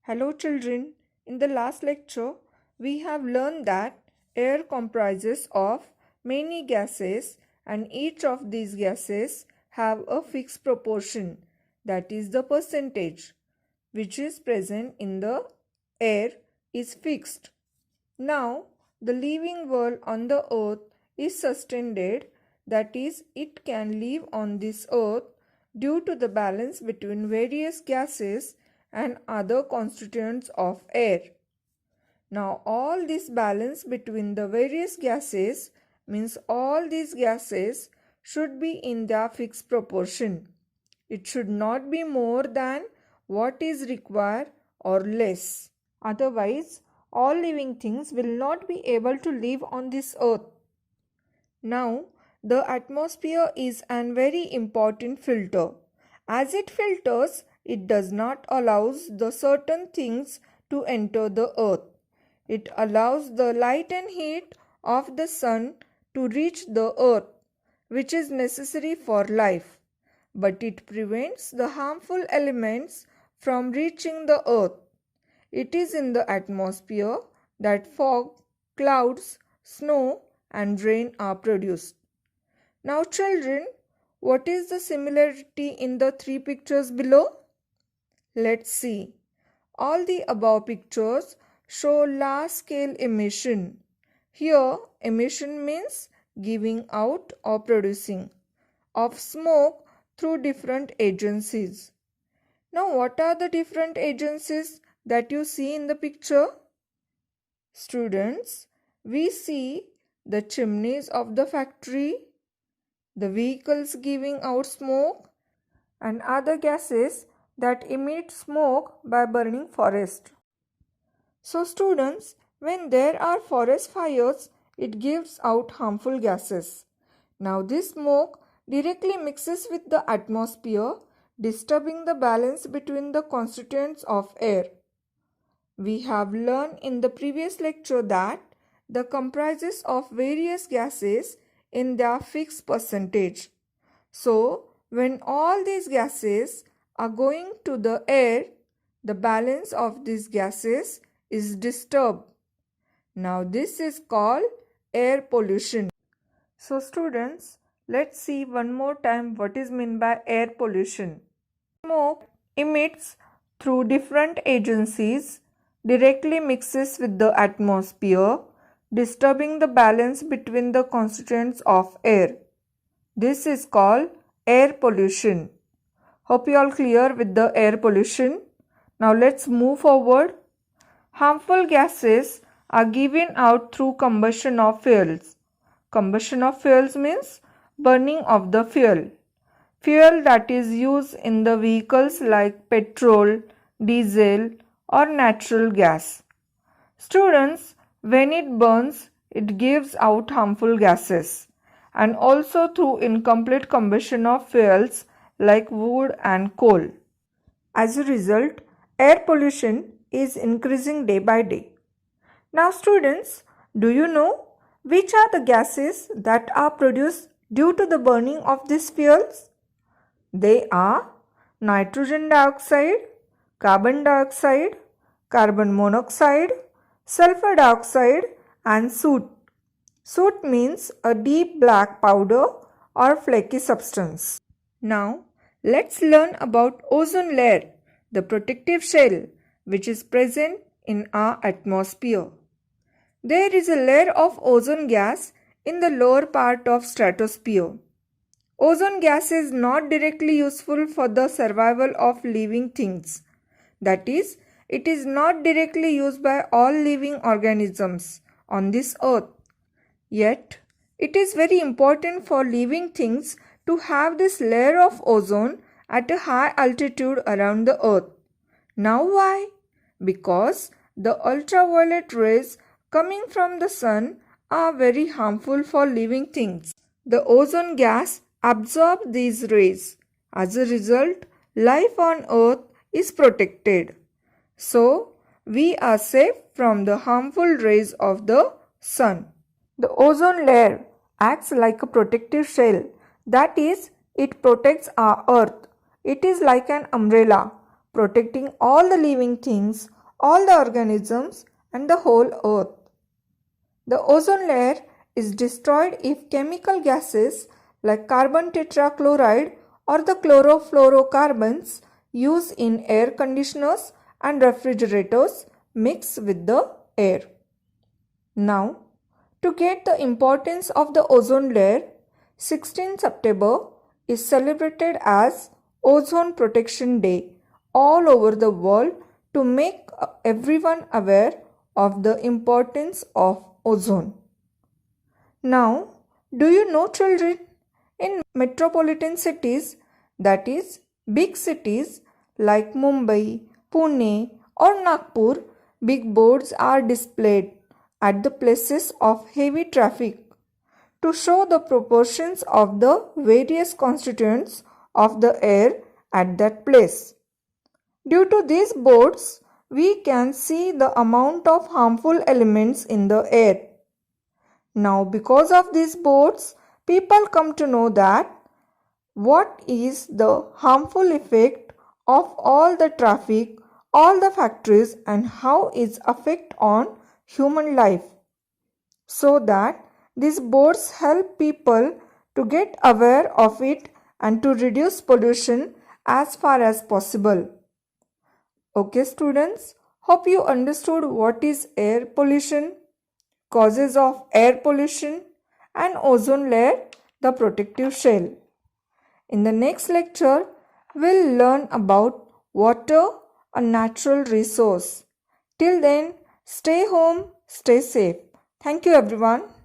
Hello children, in the last lecture we have learned that air comprises of many gases and each of these gases have a fixed proportion, that is the percentage which is present in the air is fixed. Now the living world on the earth is sustained, that is it can live on this earth due to the balance between various gases and other constituents of air. Now all this balance between the various gases means all these gases should be in their fixed proportion. It should not be more than what is required or less. Otherwise, all living things will not be able to live on this earth. Now, the atmosphere is a very important filter. As it filters, it does not allow the certain things to enter the earth. It allows the light and heat of the sun to reach the earth, which is necessary for life. But it prevents the harmful elements from reaching the earth. It is in the atmosphere that fog, clouds, snow and rain are produced. Now children, what is the similarity in the three pictures below? Let's see. All the above pictures show large scale emission. Here emission means giving out or producing of smoke through different agencies. Now what are the different agencies that you see in the picture? Students, we see the chimneys of the factory, the vehicles giving out smoke and other gases that emit smoke by burning forest. So students, when there are forest fires, it gives out harmful gases. Now this smoke directly mixes with the atmosphere, disturbing the balance between the constituents of air. We have learned in the previous lecture that the comprises of various gases in their fixed percentage. So, when all these gases are going to the air, the balance of these gases is disturbed. Now, this is called air pollution. So, students, let's see one more time what is meant by air pollution. Smoke emits through different agencies, directly mixes with the atmosphere, disturbing the balance between the constituents of air. This is called air pollution. Hope you all clear with the air pollution. Now let's move forward. Harmful gases are given out through combustion of fuels. Combustion of fuels means burning of the fuel. Fuel that is used in the vehicles like petrol, diesel or natural gas. Students, when it burns, it gives out harmful gases, and also through incomplete combustion of fuels like wood and coal. As a result, air pollution is increasing day by day. Now students, do you know which are the gases that are produced due to the burning of these fuels? They are nitrogen dioxide, carbon dioxide, carbon monoxide, sulfur dioxide and soot. Soot means a deep black powder or flaky substance. Now, let's learn about ozone layer, the protective shell which is present in our atmosphere. There is a layer of ozone gas in the lower part of stratosphere. Ozone gas is not directly useful for the survival of living things. That is, it is not directly used by all living organisms on this earth. Yet, it is very important for living things to have this layer of ozone at a high altitude around the earth. Now why? Because the ultraviolet rays coming from the sun are very harmful for living things. The ozone gas absorbs these rays. As a result, life on earth is protected. So, we are safe from the harmful rays of the sun. The ozone layer acts like a protective shell. That is, it protects our earth. It is like an umbrella protecting all the living things, all the organisms, and the whole earth. The ozone layer is destroyed if chemical gases like carbon tetrachloride or the chlorofluorocarbons used in air conditioners and refrigerators mix with the air. Now, to get the importance of the ozone layer, 16 September is celebrated as Ozone Protection Day all over the world to make everyone aware of the importance of ozone. Now, do you know, children, in metropolitan cities, that is big cities like Mumbai, Pune or Nagpur, big boards are displayed at the places of heavy traffic to show the proportions of the various constituents of the air at that place. Due to these boards, we can see the amount of harmful elements in the air. Now, because of these boards, people come to know that what is the harmful effect of all the traffic, all the factories, and how its effect on human life. So that these boards help people to get aware of it and to reduce pollution as far as possible. Okay students, hope you understood what is air pollution, causes of air pollution, and ozone layer, the protective shell. In the next lecture, we'll learn about water, a natural resource. Till then, stay home, stay safe. Thank you everyone.